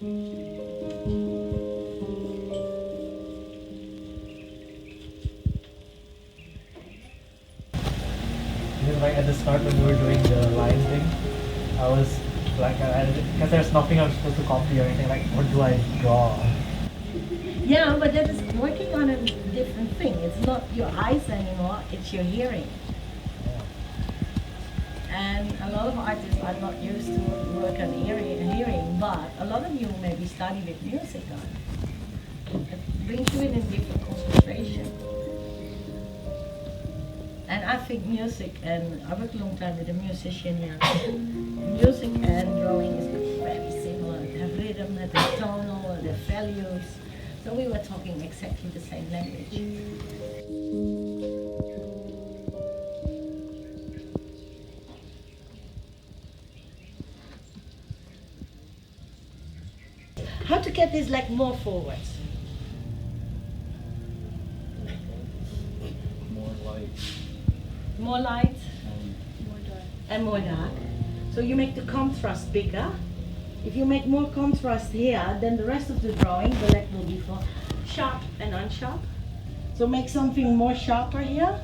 Like at the start when we were doing the line thing, I was like, because there's nothing I'm supposed to copy or anything. Like, what do I draw? Yeah, but that is working on a different thing. It's not your eyes anymore, it's your hearing. And a lot of artists are not used to work on hearing, but a lot of you maybe study with music on. It brings you in a different concentration. And I think music, and I worked a long time with a musician now, music and drawing is very similar. They have rhythm, they have tonal, they have values. So we were talking exactly the same language. How to get this like more forwards? More light. More light? More dark. And more dark. So you make the contrast bigger. If you make more contrast here, then the rest of the drawing, the leg will be for sharp and unsharp. So make something more sharper here.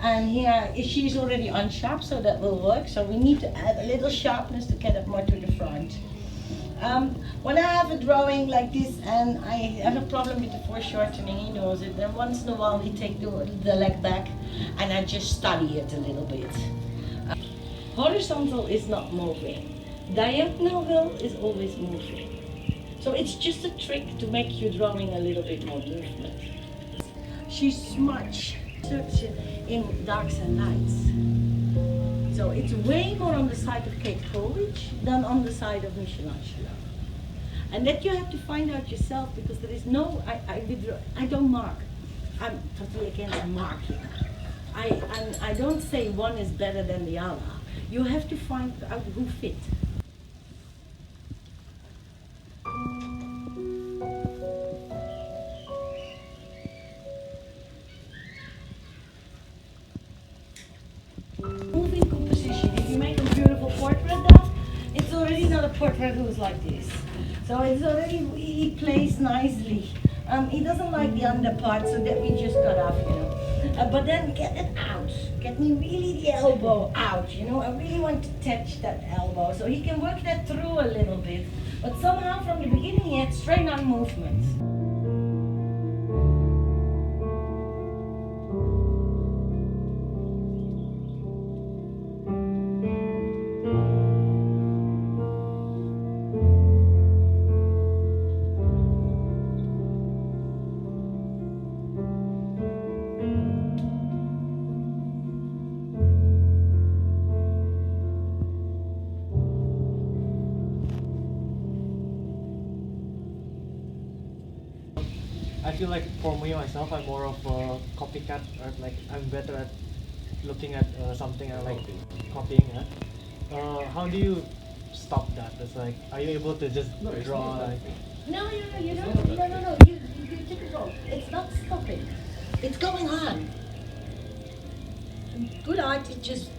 And here, she's already unsharp, so that will work. So we need to add a little sharpness to get it more to the front. When I have a drawing like this and I have a problem with the foreshortening, he knows it. Then once in a while he takes the leg back and I just study it a little bit. Horizontal is not moving. Diagonal is always moving. So it's just a trick to make your drawing a little bit more movement. She's smudged in darks and lights. So it's way more on the side of Kate Coleridge than on the side of Michelangelo. And that you have to find out yourself, because there is no, I don't mark. I'm totally against marking. I don't say one is better than the other. You have to find out who fit. Moving composition. If you make a beautiful portrait now, it's already not a portrait who's like this. So it's already really placed nicely. He doesn't like the under part, so that we just cut off, you know. But then get it out. Get me really the elbow out, you know. I really want to touch that elbow, so he can work that through a little bit. But somehow from the beginning he had straight on movement. I feel like for me myself, I'm more of a copycat, or like I'm better at looking at something I like copying. How do you stop that? It's like, are you able to just draw like? No, you don't. No. You took it wrong. It's not stopping. It's going on. Good art is just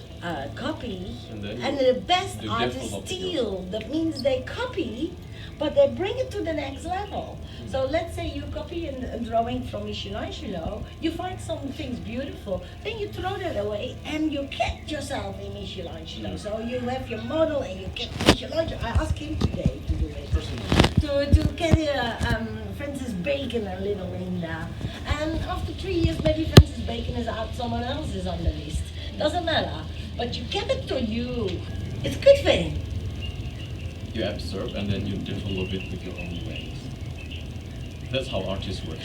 copy, and the best artists steal. That means they copy, but they bring it to the next level. So let's say you copy a drawing from Michelangelo, you find some things beautiful, then you throw that away and you get yourself in Michelangelo. So you have your model and you get Michelangelo. I asked him today to do it. To get Francis Bacon a little in there. And after 3 years, maybe Francis Bacon is out, someone else is on the list. Doesn't matter. But you get it to you. It's a good thing. You absorb and then you develop it with your own ways. That's how artists work.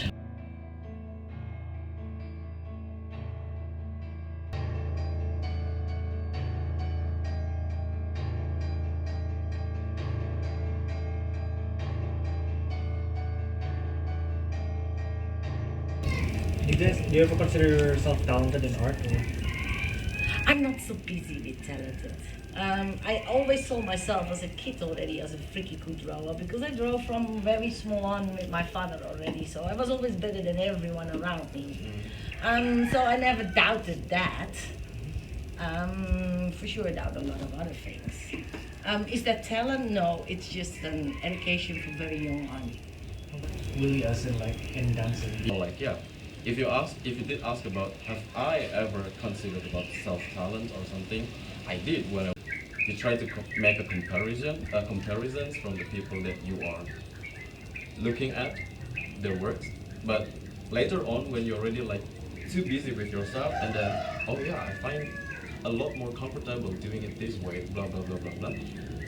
Do you ever consider yourself talented in art? Or? I'm not so busy with talented. I always saw myself as a kid already as a freaky good drawer, because I draw from very small on with my father already, so I was always better than everyone around me. So I never doubted that. For sure I doubt a lot of other things. Is that talent? No, it's just an education from very young on. Really, as in like in dancing. Like yeah, if you did ask about have I ever considered about self-talent or something, I did when you try to make a comparisons from the people that you are looking at their works, but later on when you're already like too busy with yourself and then oh yeah, I find a lot more comfortable doing it this way, blah blah blah blah blah,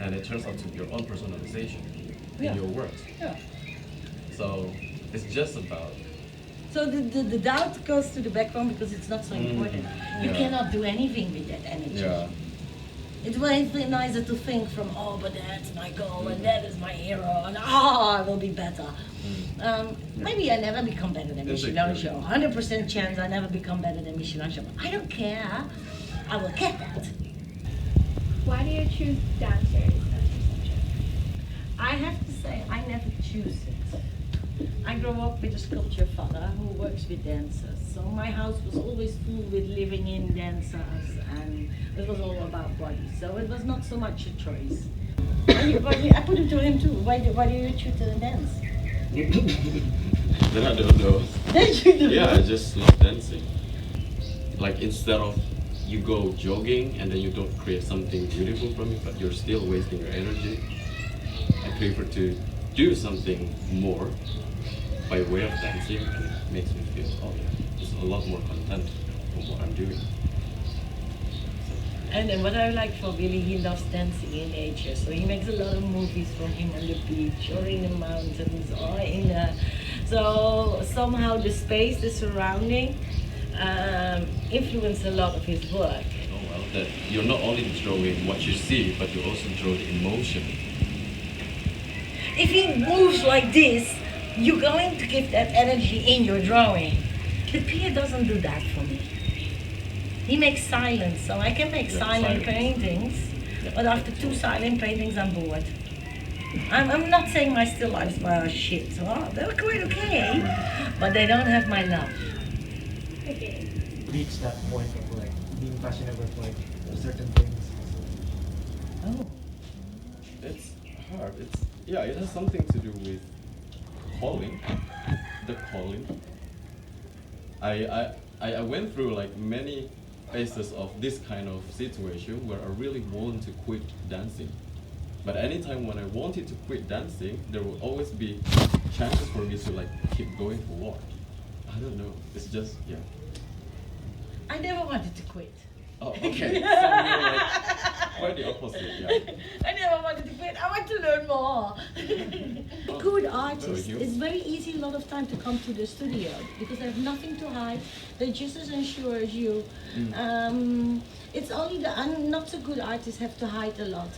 and it turns out to be your own personalization in your works. Yeah. So it's just about. So the doubt goes to the background because it's not so important. You cannot do anything with that energy. Yeah. It's way nicer to think from, oh, but that's my goal and that is my hero and I will be better. Maybe I never become better than Michelangelo. 100% chance I never become better than Michelangelo. I don't care. I will get that. Why do you choose dancers as your subject? I have to say, I never choose it. I grew up with a sculpture father who works with dancers. So my house was always full with living in dancers and it was all about body. So it was not so much a choice. I put it to him too. Why do you choose to dance? Then I don't know. Yeah, I just love dancing. Like instead of you go jogging and then you don't create something beautiful from it, but you're still wasting your energy, I prefer to do something more by way of dancing, and it makes me feel, oh yeah, it's a lot more content from what I'm doing. And then what I like for Willy, he loves dancing in nature. So he makes a lot of movies from him on the beach or in the mountains or in a, so somehow the space, the surrounding, influence a lot of his work. Oh well, that you're not only drawing what you see, but you also draw the emotion. If he moves like this, you're going to give that energy in your drawing. But Pierre doesn't do that for me. He makes silence, so I can make silent paintings, but after 2 silent paintings, I'm bored. I'm not saying my still lifes are shit. Oh, they're quite okay, but they don't have my love. Okay. Reach that point of like being passionate with like certain things. Oh. It's hard. It has something to do with calling. The calling. I went through like many phases of this kind of situation where I really wanted to quit dancing. But anytime when I wanted to quit dancing, there will always be chances for me to like keep going forward. I don't know. It's just yeah. I never wanted to quit. Oh, okay. So you're like quite the opposite, yeah. I never wanted to quit. I want to learn more. Good artists, you? it's very easy a lot of time to come to the studio because they have nothing to hide. They're just as unsure as you. It's only the not so good artists have to hide a lot.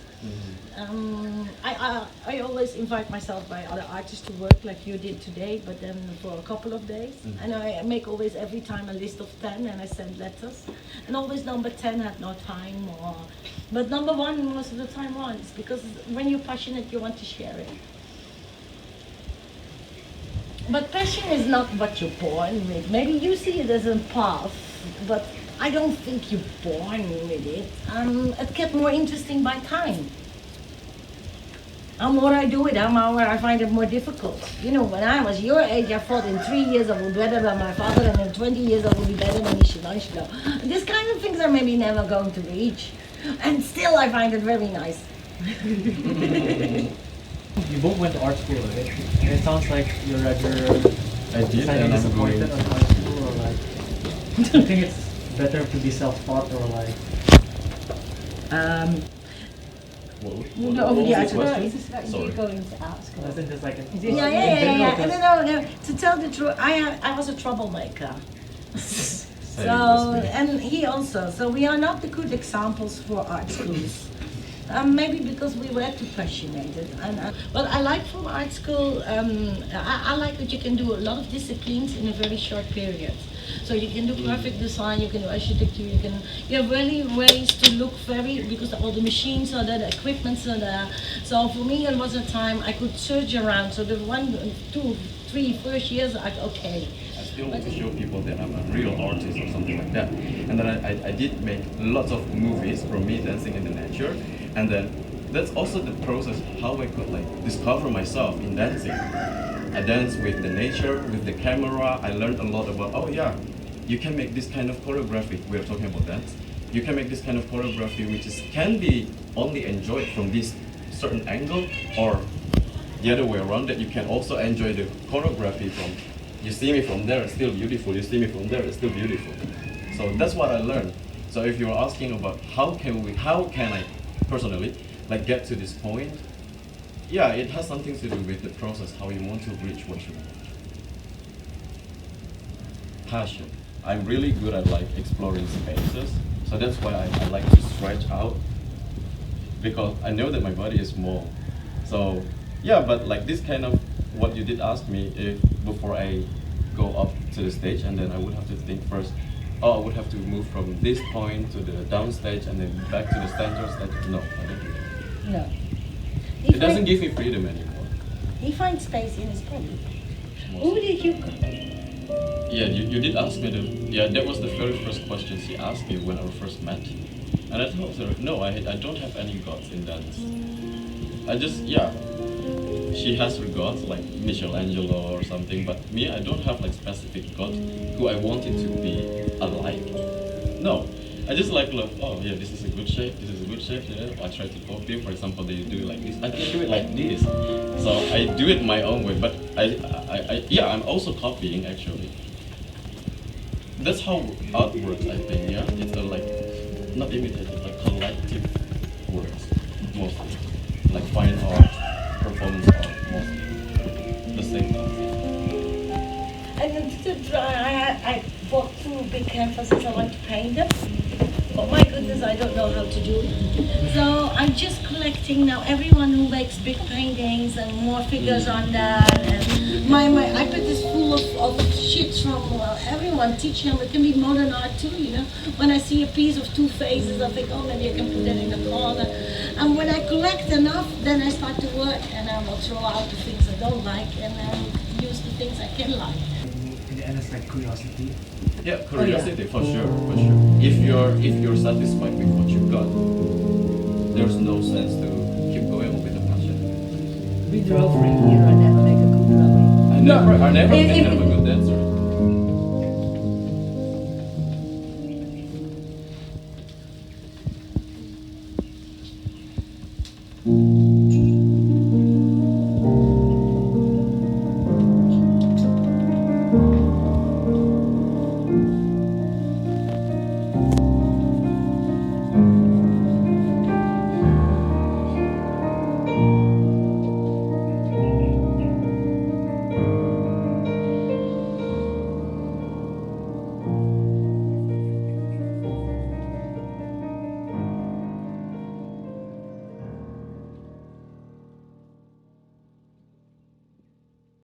I always invite myself by other artists to work like you did today, but then for a couple of days. And I make always every time a list of 10 and I send letters. And always number 10 had no time, but number 1 most of the time wants, because when you're passionate you want to share it. But passion is not what you're born with. Maybe you see it as a path, but I don't think you're born with it. It gets more interesting by time. The more I do it, the more I find it more difficult. You know, when I was your age, I thought in 3 years I will be better than my father, and in 20 years I will be better than Michelangelo. These kind of things are maybe never going to reach. And still I find it very nice. You both went to art school, right? And it sounds like you're rather I did, slightly and I'm disappointed going. on art school, or like, do you think it's better to be self-taught or like? No, what yeah, was the no, question? Is this about Sorry. you going to art school? As in just like Is in it- Yeah. No. To tell the truth, I was a troublemaker. So, and he also. So we are not the good examples for art schools. Maybe because we were too passionate. But I like from art school, I like that you can do a lot of disciplines in a very short period. So you can do graphic design, you can do architecture, you have really ways to look very, because all the machines are there, the equipments are there. So for me it was a time I could search around. So the 1, 2, 3 first years, okay. I still want to show people that I'm a real artist or something like that. And then I did make lots of movies from me dancing in the nature. And then that's also the process how I could like discover myself in dancing. I dance with the nature, with the camera. I learned a lot about, oh yeah, you can make this kind of choreography. We are talking about dance. You can make this kind of choreography which is can be only enjoyed from this certain angle, or the other way around, that you can also enjoy the choreography from, you see me from there, it's still beautiful. You see me from there, it's still beautiful. So that's what I learned. So if you're asking about how can I personally like get to this point, yeah, it has something to do with the process, how you want to reach what you want. Passion. I'm really good at like exploring spaces, so that's why I like to stretch out, because I know that my body is small. So yeah, but like this kind of what you did ask me, if before I go up to the stage, and then I would have to think first, oh, I would have to move from this point to the downstage and then back to the center stage. No, I don't do that. No. It doesn't give me freedom anymore. He finds space in his body. Who did you copy? Yeah, you did ask me that was the very first question she asked me when I first met. And I told her, no, I don't have any gods in dance. I just, yeah, she has her gods like Michelangelo or something, but me, I don't have like specific god who I wanted to be alive. No, I just like, oh yeah, this is a good shape, this is a good shape, yeah. I try to copy, for example, they do it like this, I can do it like this. So I do it my own way, but yeah, I'm also copying actually. That's how art works, I think, yeah? It's a like, not imitative, like collective works, mostly. Like fine art, performance art, mostly. The same thing. And then to try, I bought two big canvases, I want to paint them. But my goodness, I don't know how to do it. So I'm just collecting now everyone who makes big paintings and more figures on that. And my iPad is full of shit from everyone teaching them. It can be modern art too, you know. When I see a piece of two faces, I think, oh, maybe I can put that in the corner. And when I collect enough, then I start to work, and I will throw out the things I don't like and use the things I can like. In the end, it's like curiosity. Yeah, curiosity, for sure, for sure. If you're satisfied with what you got, there's no sense to keep going with the passion. We drove from here, I never make a good drawing. I never If can have a